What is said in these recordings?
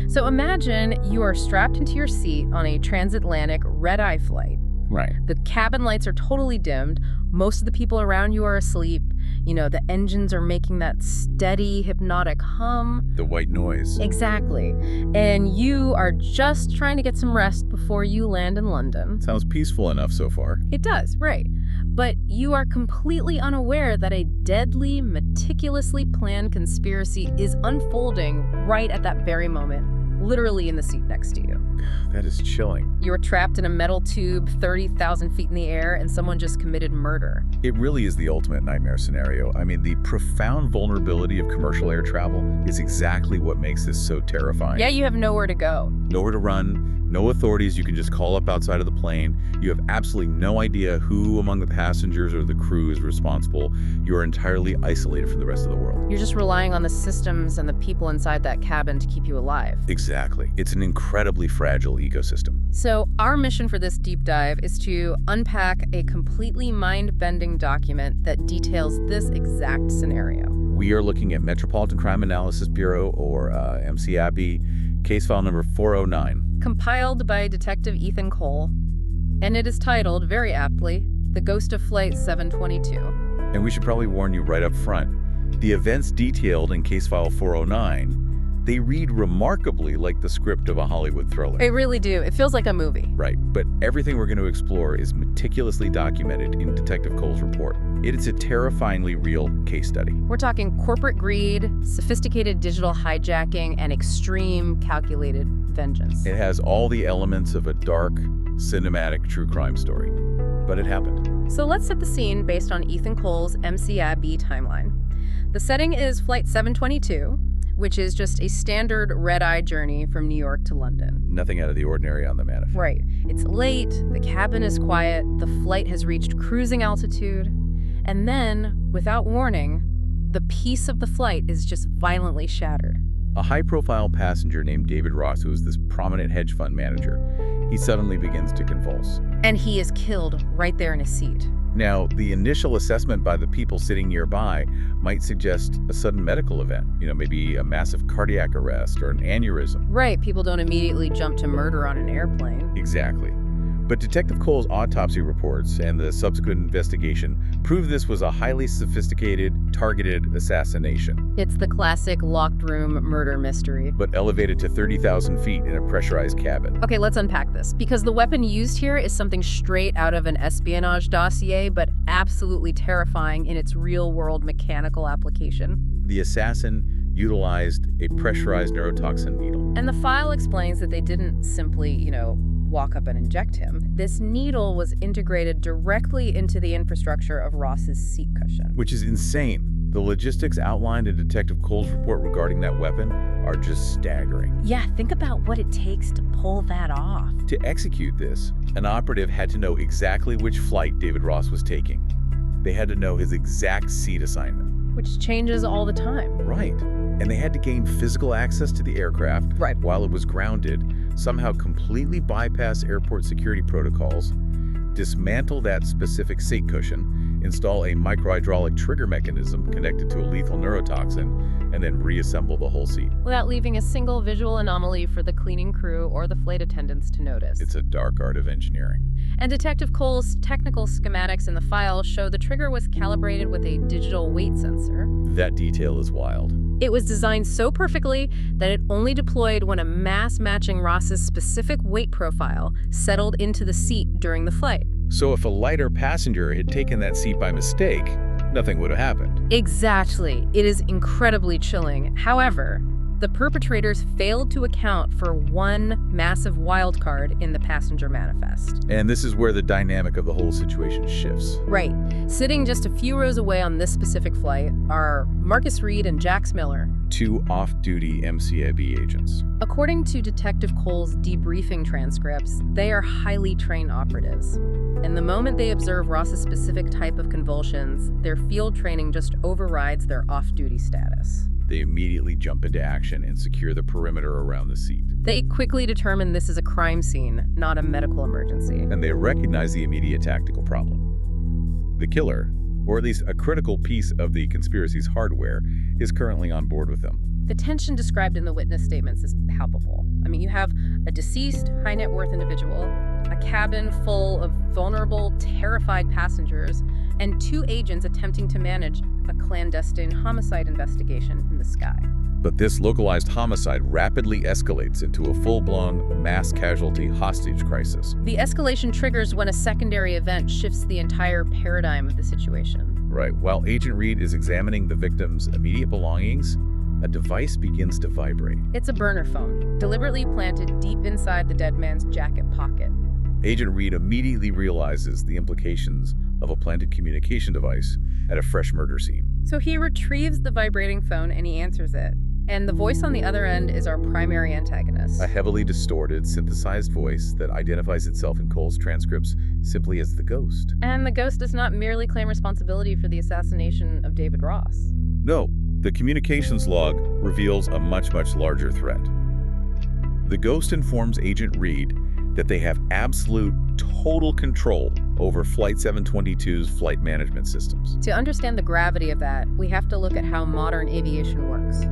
So imagine you are strapped into your seat on a transatlantic red-eye flight. Right. The cabin lights are totally dimmed. Most of the people around you are asleep. The engines are making that steady, hypnotic hum. The white noise. Exactly. And you are just trying to get some rest before you land in London. Sounds peaceful enough so far. It does, right. But you are completely unaware that a deadly, meticulously planned conspiracy is unfolding right at that very moment, literally in the seat next to you. That is chilling. You are trapped in a metal tube 30,000 feet in the air, and someone just committed murder. It really is the ultimate nightmare scenario. I mean, the profound vulnerability of commercial air travel is exactly what makes this so terrifying. Yeah, you have nowhere to go. Nowhere to run, no authorities you can just call up outside of the plane. You have absolutely no idea who among the passengers or the crew is responsible. You are entirely isolated from the rest of the world. You're just relying on the systems and the people inside that cabin to keep you alive. Exactly. It's an incredibly fragile ecosystem. So our mission for this deep dive is to unpack a completely mind-bending document that details this exact scenario. We are looking at Metropolitan Crime Analysis Bureau, or MCAB, case file number 409. Compiled by Detective Ethan Cole, and it is titled, very aptly, The Ghost of Flight 722. And we should probably warn you right up front. The events detailed in case file 409, they read remarkably like the script of a Hollywood thriller. They really do. It feels like a movie. Right, but everything we're going to explore is meticulously documented in Detective Cole's report. It is a terrifyingly real case study. We're talking corporate greed, sophisticated digital hijacking, and extreme calculated vengeance. It has all the elements of a dark, cinematic true crime story. But it happened. So let's set the scene based on Ethan Cole's MCAB timeline. The setting is Flight 722, which is just a standard red-eye journey from New York to London. Nothing out of the ordinary on the manifest. Right. It's late, the cabin is quiet, the flight has reached cruising altitude, and then, without warning, the peace of the flight is just violently shattered. A high-profile passenger named David Ross, who is this prominent hedge fund manager, he suddenly begins to convulse. And he is killed right there in his seat. Now, the initial assessment by the people sitting nearby might suggest a sudden medical event, maybe a massive cardiac arrest or an aneurysm. Right, people don't immediately jump to murder on an airplane. Exactly. But Detective Cole's autopsy reports and the subsequent investigation prove this was a highly sophisticated, targeted assassination. It's the classic locked room murder mystery. But elevated to 30,000 feet in a pressurized cabin. Okay, let's unpack this. Because the weapon used here is something straight out of an espionage dossier, but absolutely terrifying in its real-world mechanical application. The assassin utilized a pressurized neurotoxin needle. And the file explains that they didn't simply, walk up and inject him. This needle was integrated directly into the infrastructure of Ross's seat cushion. Which is insane. The logistics outlined in Detective Cole's report regarding that weapon are just staggering. Yeah, think about what it takes to pull that off. To execute this, an operative had to know exactly which flight David Ross was taking. They had to know his exact seat assignment. Which changes all the time. Right. And they had to gain physical access to the aircraft while it was grounded, somehow completely bypass airport security protocols, dismantle that specific seat cushion, install a microhydraulic trigger mechanism connected to a lethal neurotoxin, and then reassemble the whole seat. Without leaving a single visual anomaly for the cleaning crew or the flight attendants to notice. It's a dark art of engineering. And Detective Cole's technical schematics in the file show the trigger was calibrated with a digital weight sensor. That detail is wild. It was designed so perfectly that it only deployed when a mass matching Ross's specific weight profile settled into the seat during the flight. So if a lighter passenger had taken that seat by mistake, nothing would have happened. Exactly. It is incredibly chilling. However, the perpetrators failed to account for one massive wildcard in the passenger manifest. And this is where the dynamic of the whole situation shifts. Right. Sitting just a few rows away on this specific flight are Marcus Reed and Jax Miller, two off-duty MCAB agents. According to Detective Cole's debriefing transcripts, they are highly trained operatives. And the moment they observe Ross's specific type of convulsions, their field training just overrides their off-duty status. They immediately jump into action and secure the perimeter around the seat. They quickly determine this is a crime scene, not a medical emergency. And they recognize the immediate tactical problem. The killer, or at least a critical piece of the conspiracy's hardware, is currently on board with them. The tension described in the witness statements is palpable. I mean, you have a deceased, high net worth individual, a cabin full of vulnerable, terrified passengers, and 2 agents attempting to manage a clandestine homicide investigation in the sky. But this localized homicide rapidly escalates into a full-blown mass casualty hostage crisis. The escalation triggers when a secondary event shifts the entire paradigm of the situation. Right. While Agent Reed is examining the victim's immediate belongings, a device begins to vibrate. It's a burner phone, deliberately planted deep inside the dead man's jacket pocket. Agent Reed immediately realizes the implications of a planted communication device at a fresh murder scene. So he retrieves the vibrating phone and he answers it. And the voice on the other end is our primary antagonist. A heavily distorted, synthesized voice that identifies itself in Cole's transcripts simply as the ghost. And the ghost does not merely claim responsibility for the assassination of David Ross. No, the communications log reveals a much, much larger threat. The ghost informs Agent Reed that they have absolute, total control over Flight 722's flight management systems. To understand the gravity of that, we have to look at how modern aviation works.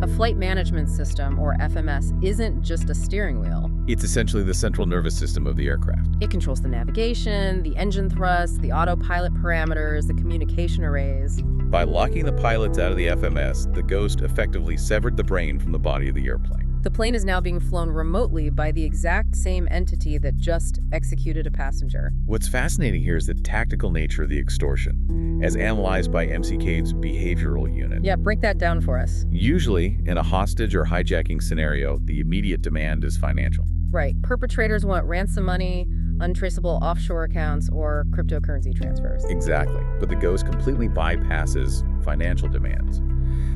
A flight management system, or FMS, isn't just a steering wheel. It's essentially the central nervous system of the aircraft. It controls the navigation, the engine thrust, the autopilot parameters, the communication arrays. By locking the pilots out of the FMS, the ghost effectively severed the brain from the body of the airplane. The plane is now being flown remotely by the exact same entity that just executed a passenger. What's fascinating here is the tactical nature of the extortion, as analyzed by MCAB's behavioral unit. Yeah, break that down for us. Usually, in a hostage or hijacking scenario, the immediate demand is financial. Right. Perpetrators want ransom money, untraceable offshore accounts, or cryptocurrency transfers. Exactly. But the ghost completely bypasses financial demands.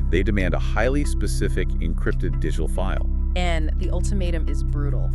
They demand a highly specific encrypted digital file. And the ultimatum is brutal.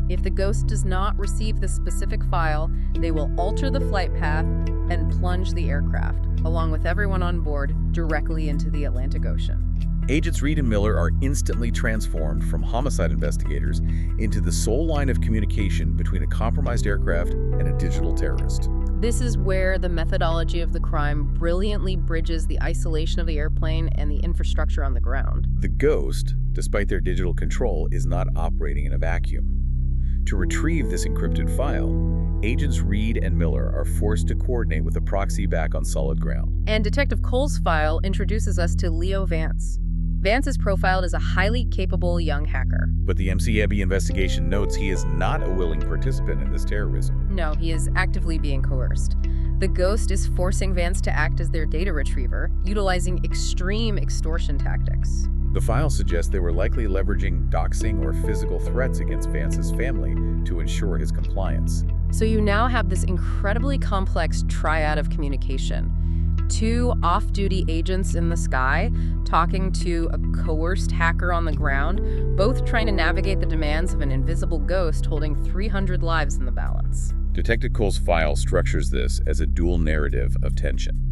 If the ghost does not receive the specific file, they will alter the flight path and plunge the aircraft, along with everyone on board, directly into the Atlantic Ocean. Agents Reed and Miller are instantly transformed from homicide investigators into the sole line of communication between a compromised aircraft and a digital terrorist. This is where the methodology of the crime brilliantly bridges the isolation of the airplane and the infrastructure on the ground. The ghost, despite their digital control, is not operating in a vacuum. To retrieve this encrypted file, Agents Reed and Miller are forced to coordinate with a proxy back on solid ground. And Detective Cole's file introduces us to Leo Vance. Vance is profiled as a highly capable young hacker. But the MCAB investigation notes he is not a willing participant in this terrorism. No, he is actively being coerced. The ghost is forcing Vance to act as their data retriever, utilizing extreme extortion tactics. The file suggests they were likely leveraging doxing or physical threats against Vance's family to ensure his compliance. So you now have this incredibly complex triad of communication. 2 off-duty agents in the sky talking to a coerced hacker on the ground, both trying to navigate the demands of an invisible ghost holding 300 lives in the balance. Detective Cole's file structures this as a dual narrative of tension.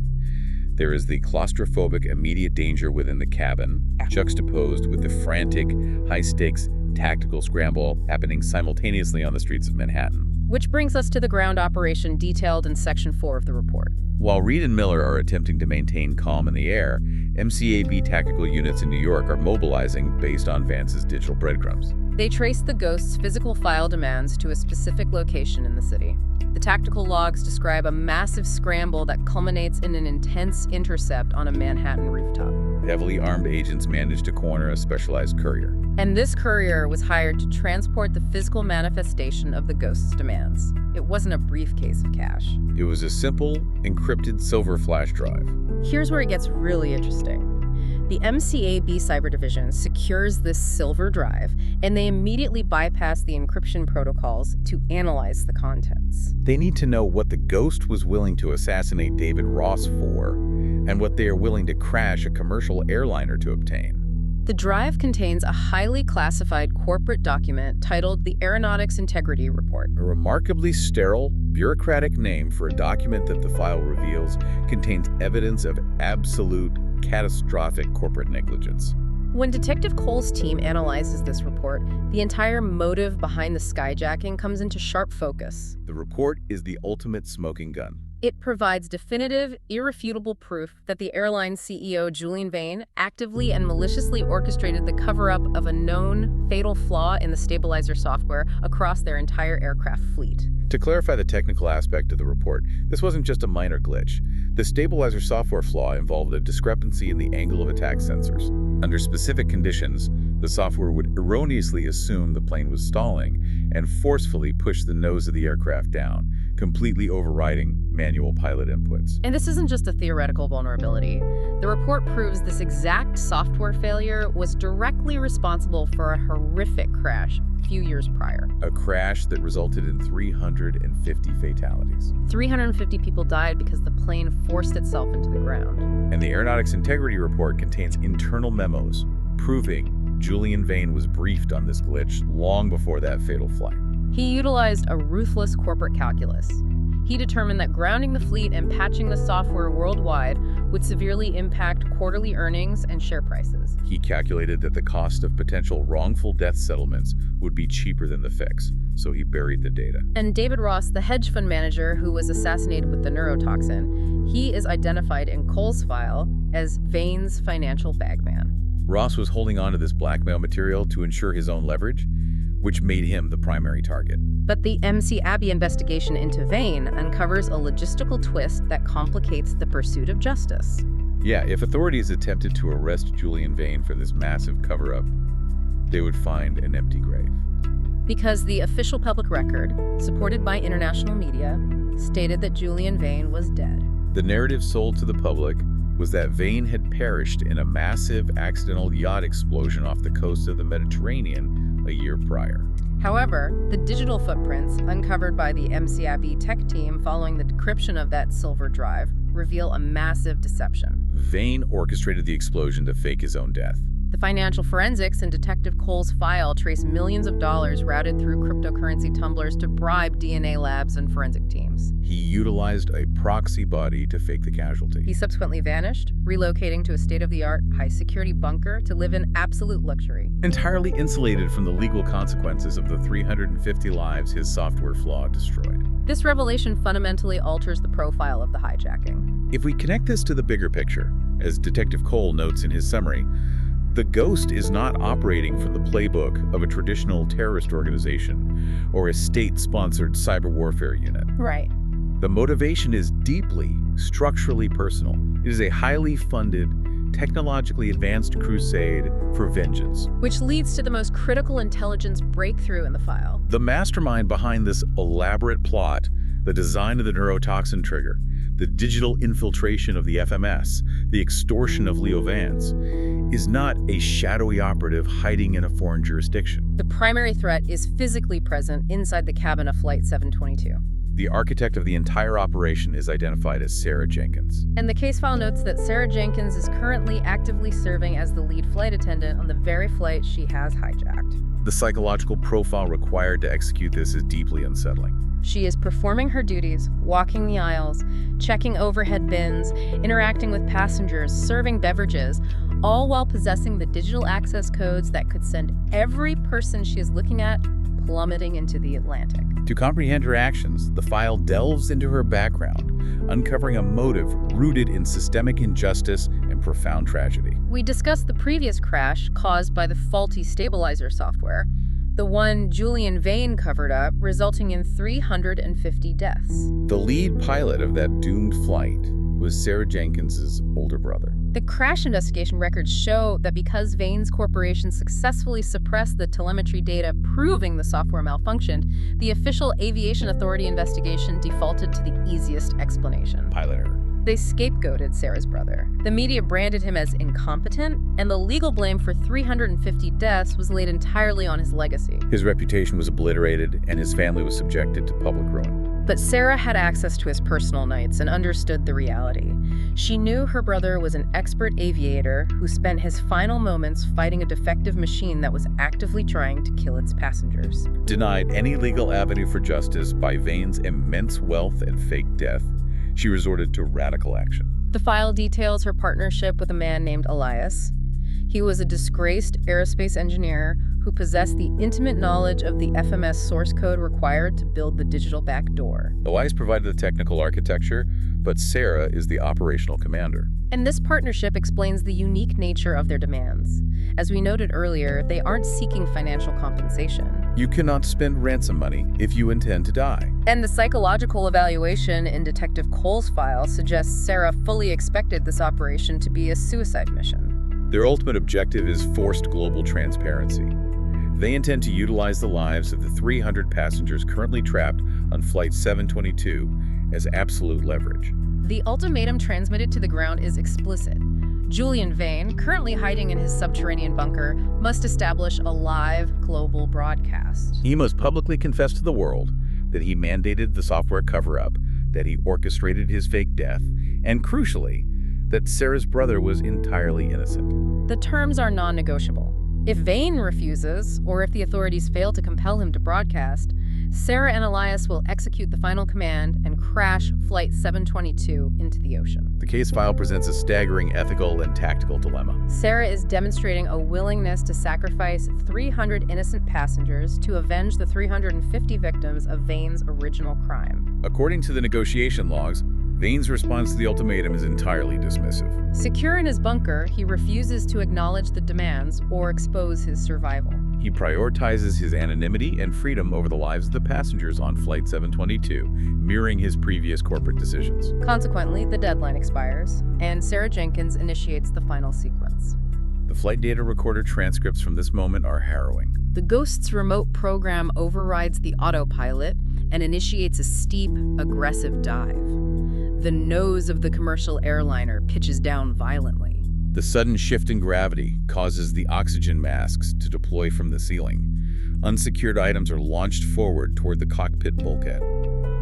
There is the claustrophobic immediate danger within the cabin, juxtaposed with the frantic, high-stakes tactical scramble happening simultaneously on the streets of Manhattan. Which brings us to the ground operation detailed in Section 4 of the report. While Reed and Miller are attempting to maintain calm in the air, MCAB tactical units in New York are mobilizing based on Vance's digital breadcrumbs. They trace the ghost's physical file demands to a specific location in the city. The tactical logs describe a massive scramble that culminates in an intense intercept on a Manhattan rooftop. Heavily armed agents managed to corner a specialized courier. And this courier was hired to transport the physical manifestation of the ghost's demands. It wasn't a briefcase of cash. It was a simple, encrypted silver flash drive. Here's where it gets really interesting. The MCAB Cyber Division secures this silver drive, and they immediately bypass the encryption protocols to analyze the contents. They need to know what the ghost was willing to assassinate David Ross for, and what they are willing to crash a commercial airliner to obtain. The drive contains a highly classified corporate document titled the Aeronautics Integrity Report. A remarkably sterile, bureaucratic name for a document that the file reveals contains evidence of absolute, catastrophic corporate negligence. When Detective Cole's team analyzes this report, the entire motive behind the skyjacking comes into sharp focus. The report is the ultimate smoking gun. It provides definitive, irrefutable proof that the airline's CEO, Julian Vane, actively and maliciously orchestrated the cover-up of a known fatal flaw in the stabilizer software across their entire aircraft fleet. To clarify the technical aspect of the report, this wasn't just a minor glitch. The stabilizer software flaw involved a discrepancy in the angle of attack sensors. Under specific conditions, the software would erroneously assume the plane was stalling and forcefully push the nose of the aircraft down, completely overriding manual pilot inputs. And this isn't just a theoretical vulnerability. The report proves this exact software failure was directly responsible for a horrific crash a few years prior. A crash that resulted in 350 fatalities. 350 people died because the plane forced itself into the ground. And the Aeronautics Integrity Report contains internal memos proving Julian Vane was briefed on this glitch long before that fatal flight. He utilized a ruthless corporate calculus. He determined that grounding the fleet and patching the software worldwide would severely impact quarterly earnings and share prices. He calculated that the cost of potential wrongful death settlements would be cheaper than the fix, so he buried the data. And David Ross, the hedge fund manager who was assassinated with the neurotoxin, he is identified in Cole's file as Vane's financial bagman. Ross was holding on to this blackmail material to ensure his own leverage, which made him the primary target. But the MCAB investigation into Vane uncovers a logistical twist that complicates the pursuit of justice. Yeah, if authorities attempted to arrest Julian Vane for this massive cover-up, they would find an empty grave. Because the official public record, supported by international media, stated that Julian Vane was dead. The narrative sold to the public was that Vane had perished in a massive accidental yacht explosion off the coast of the Mediterranean a year prior. However, the digital footprints uncovered by the MCAB tech team following the decryption of that silver drive reveal a massive deception. Vane orchestrated the explosion to fake his own death. The financial forensics in Detective Cole's file trace millions of dollars routed through cryptocurrency tumblers to bribe DNA labs and forensic teams. He utilized a proxy body to fake the casualty. He subsequently vanished, relocating to a state-of-the-art, high-security bunker to live in absolute luxury. Entirely insulated from the legal consequences of the 350 lives his software flaw destroyed. This revelation fundamentally alters the profile of the hijacking. If we connect this to the bigger picture, as Detective Cole notes in his summary, the Ghost is not operating from the playbook of a traditional terrorist organization or a state-sponsored cyber warfare unit. Right. The motivation is deeply, structurally personal. It is a highly funded, technologically advanced crusade for vengeance. Which leads to the most critical intelligence breakthrough in the file. The mastermind behind this elaborate plot, the design of the neurotoxin trigger, the digital infiltration of the FMS, the extortion of Leo Vance, is not a shadowy operative hiding in a foreign jurisdiction. The primary threat is physically present inside the cabin of Flight 722. The architect of the entire operation is identified as Sarah Jenkins. And the case file notes that Sarah Jenkins is currently actively serving as the lead flight attendant on the very flight she has hijacked. The psychological profile required to execute this is deeply unsettling. She is performing her duties, walking the aisles, checking overhead bins, interacting with passengers, serving beverages, all while possessing the digital access codes that could send every person she is looking at plummeting into the Atlantic. To comprehend her actions, the file delves into her background, uncovering a motive rooted in systemic injustice and profound tragedy. We discussed the previous crash caused by the faulty stabilizer software, the one Julian Vane covered up, resulting in 350 deaths. The lead pilot of that doomed flight was Sarah Jenkins' older brother. The crash investigation records show that because Vane's corporation successfully suppressed the telemetry data proving the software malfunctioned, the official aviation authority investigation defaulted to the easiest explanation: pilot error. They scapegoated Sarah's brother. The media branded him as incompetent, and the legal blame for 350 deaths was laid entirely on his legacy. His reputation was obliterated, and his family was subjected to public ruin. But Sarah had access to his personal nights and understood the reality. She knew her brother was an expert aviator who spent his final moments fighting a defective machine that was actively trying to kill its passengers. Denied any legal avenue for justice by Vane's immense wealth and fake death, she resorted to radical action. The file details her partnership with a man named Elias. He was a disgraced aerospace engineer who possess the intimate knowledge of the FMS source code required to build the digital backdoor. Elias provided the technical architecture, but Sarah is the operational commander. And this partnership explains the unique nature of their demands. As we noted earlier, they aren't seeking financial compensation. You cannot spend ransom money if you intend to die. And the psychological evaluation in Detective Cole's file suggests Sarah fully expected this operation to be a suicide mission. Their ultimate objective is forced global transparency. They intend to utilize the lives of the 300 passengers currently trapped on Flight 722 as absolute leverage. The ultimatum transmitted to the ground is explicit. Julian Vane, currently hiding in his subterranean bunker, must establish a live global broadcast. He must publicly confess to the world that he mandated the software cover-up, that he orchestrated his fake death, and crucially, that Sarah's brother was entirely innocent. The terms are non-negotiable. If Vane refuses, or if the authorities fail to compel him to broadcast, Sarah and Elias will execute the final command and crash Flight 722 into the ocean. The case file presents a staggering ethical and tactical dilemma. Sarah is demonstrating a willingness to sacrifice 300 innocent passengers to avenge the 350 victims of Vane's original crime. According to the negotiation logs, Vane's response to the ultimatum is entirely dismissive. Secure in his bunker, he refuses to acknowledge the demands or expose his survival. He prioritizes his anonymity and freedom over the lives of the passengers on Flight 722, mirroring his previous corporate decisions. Consequently, the deadline expires, and Sarah Jenkins initiates the final sequence. The flight data recorder transcripts from this moment are harrowing. The Ghost's remote program overrides the autopilot and initiates a steep, aggressive dive. The nose of the commercial airliner pitches down violently. The sudden shift in gravity causes the oxygen masks to deploy from the ceiling. Unsecured items are launched forward toward the cockpit bulkhead.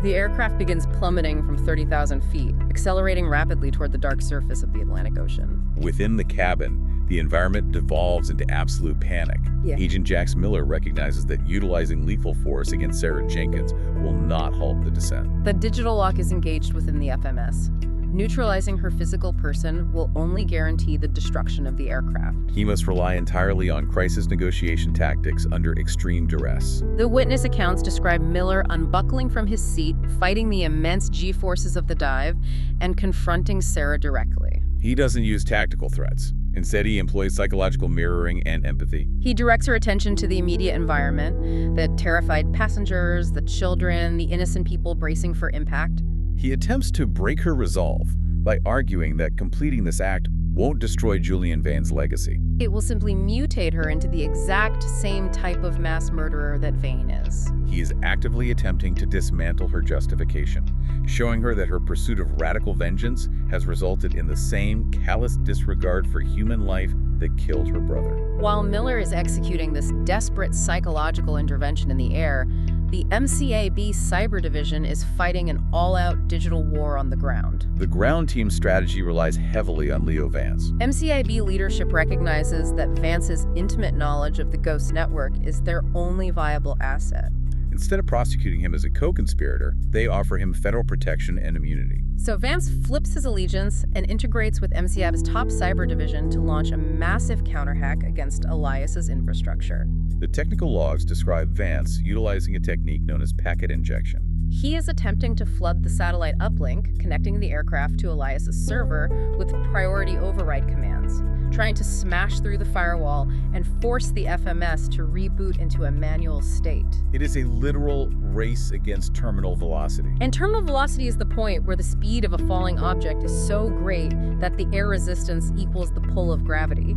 The aircraft begins plummeting from 30,000 feet, accelerating rapidly toward the dark surface of the Atlantic Ocean. Within the cabin, the environment devolves into absolute panic. Agent Jax Miller recognizes that utilizing lethal force against Sarah Jenkins will not halt the descent. The digital lock is engaged within the FMS. Neutralizing her physical person will only guarantee the destruction of the aircraft. He must rely entirely on crisis negotiation tactics under extreme duress. The witness accounts describe Miller unbuckling from his seat, fighting the immense G-forces of the dive, and confronting Sarah directly. He doesn't use tactical threats. Instead, he employs psychological mirroring and empathy. He directs her attention to the immediate environment, the terrified passengers, the children, the innocent people bracing for impact. He attempts to break her resolve by arguing that completing this act won't destroy Julian Vane's legacy. It will simply mutate her into the exact same type of mass murderer that Vane is. He is actively attempting to dismantle her justification, showing her that her pursuit of radical vengeance has resulted in the same callous disregard for human life that killed her brother. While Miller is executing this desperate psychological intervention in the air, the MCAB Cyber Division is fighting an all-out digital war on the ground. The ground team's strategy relies heavily on Leo Vance. MCAB leadership recognizes that Vance's intimate knowledge of the Ghost Network is their only viable asset. Instead of prosecuting him as a co-conspirator, they offer him federal protection and immunity. So Vance flips his allegiance and integrates with MCAB's top cyber division to launch a massive counterhack against Elias's infrastructure. The technical logs describe Vance utilizing a technique known as packet injection. He is attempting to flood the satellite uplink, connecting the aircraft to Elias's server with priority override commands, trying to smash through the firewall and force the FMS to reboot into a manual state. It is a literal race against terminal velocity. And terminal velocity is the point where the speed of a falling object is so great that the air resistance equals the pull of gravity.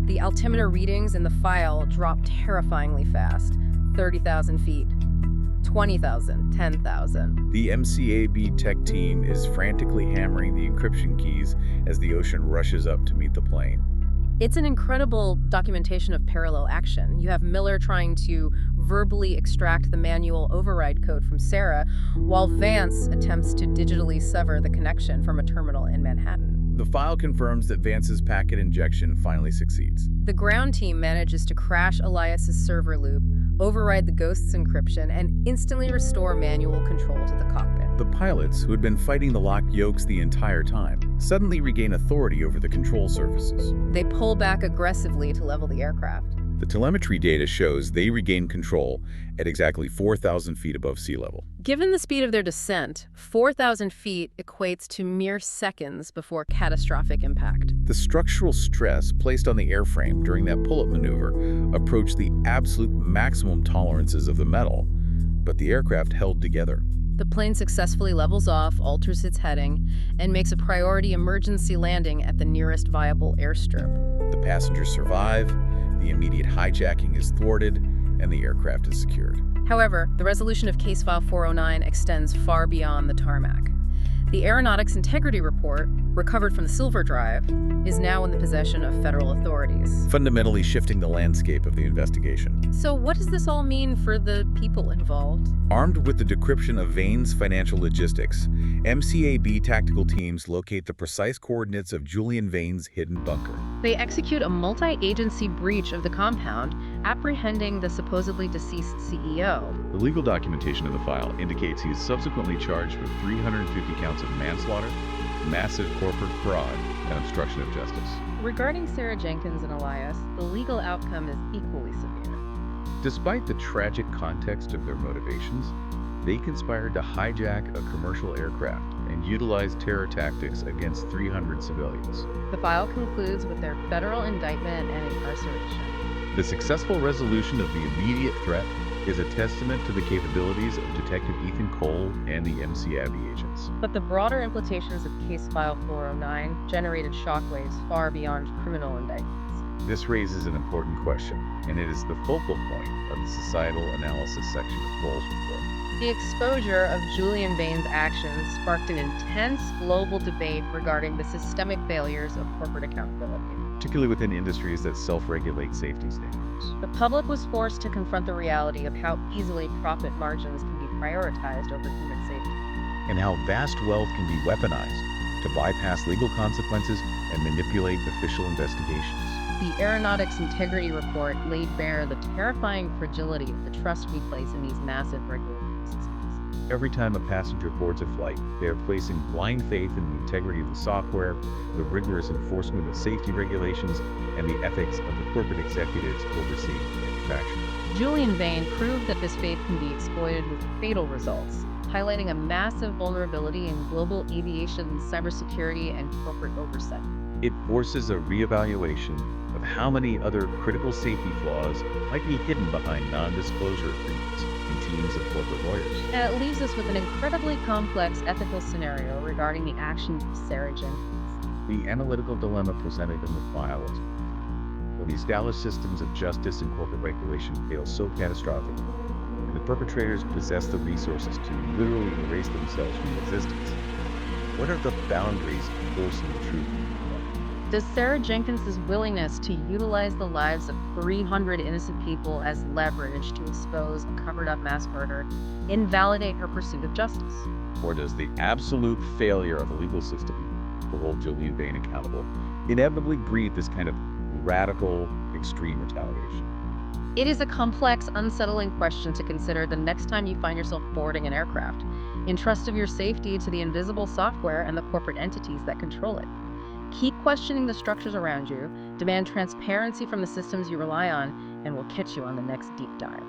The altimeter readings in the file drop terrifyingly fast, 30,000 feet. 20,000, 10,000. The MCAB tech team is frantically hammering the encryption keys as the ocean rushes up to meet the plane. It's an incredible documentation of parallel action. You have Miller trying to verbally extract the manual override code from Sarah, while Vance attempts to digitally sever the connection from a terminal in Manhattan. The file confirms that Vance's packet injection finally succeeds. The ground team manages to crash Elias's server loop, override the Ghost's encryption, and instantly restore manual control to the cockpit. The pilots, who had been fighting the locked yokes the entire time, suddenly regain authority over the control surfaces. They pull back aggressively to level the aircraft. The telemetry data shows they regained control at exactly 4,000 feet above sea level. Given the speed of their descent, 4,000 feet equates to mere seconds before catastrophic impact. The structural stress placed on the airframe during that pull-up maneuver approached the absolute maximum tolerances of the metal, but the aircraft held together. The plane successfully levels off, alters its heading, and makes a priority emergency landing at the nearest viable airstrip. The passengers survive, the immediate hijacking is thwarted, and the aircraft is secured. However, the resolution of Case File 409 extends far beyond the tarmac. The Aeronautics Integrity Report, recovered from the Silver Drive, is now in the possession of federal authorities, fundamentally shifting the landscape of the investigation. So what does this all mean for the people involved? Armed with the decryption of Vane's financial logistics, MCAB tactical teams locate the precise coordinates of Julian Vane's hidden bunker. They execute a multi-agency breach of the compound, apprehending the supposedly deceased CEO. The legal documentation of the file indicates he is subsequently charged with 350 counts of manslaughter, massive corporate fraud, and obstruction of justice. Regarding Sarah Jenkins and Elias, the legal outcome is equally severe. Despite the tragic context of their motivations, they conspired to hijack a commercial aircraft and utilize terror tactics against 300 civilians. The file concludes with their federal indictment and incarceration. The successful resolution of the immediate threat is a testament to the capabilities of Detective Ethan Cole and the MCAB agents. But the broader implications of Case File 409 generated shockwaves far beyond criminal indictments. This raises an important question, and it is the focal point of the societal analysis section of Cole's report. The exposure of Julian Vane's actions sparked an intense global debate regarding the systemic failures of corporate accountability, particularly within industries that self-regulate safety standards. The public was forced to confront the reality of how easily profit margins can be prioritized over human safety, and how vast wealth can be weaponized to bypass legal consequences and manipulate official investigations. The Aeronautics Integrity Report laid bare the terrifying fragility of the trust we place in these massive regulatory systems. Every time a passenger boards a flight, they are placing blind faith in the integrity of the software, the rigorous enforcement of safety regulations, and the ethics of the corporate executives overseeing manufacturing. Julian Vane proved that this faith can be exploited with fatal results, highlighting a massive vulnerability in global aviation, cybersecurity, and corporate oversight. It forces a reevaluation of how many other critical safety flaws might be hidden behind non-disclosure agreements in teams of corporate lawyers. And it leaves us with an incredibly complex ethical scenario regarding the actions of Sarah Jenkins. The analytical dilemma presented in the file is when the established systems of justice and corporate regulation fail so catastrophic, and the perpetrators possess the resources to literally erase themselves from existence. What are the boundaries of forcing the truth? Does Sarah Jenkins' willingness to utilize the lives of 300 innocent people as leverage to expose a covered-up mass murder invalidate her pursuit of justice? Or does the absolute failure of the legal system to hold Julian Vane accountable inevitably breed this kind of radical, extreme retaliation? It is a complex, unsettling question to consider the next time you find yourself boarding an aircraft, in trust of your safety to the invisible software and the corporate entities that control it. Keep questioning the structures around you, demand transparency from the systems you rely on, and we'll catch you on the next deep dive.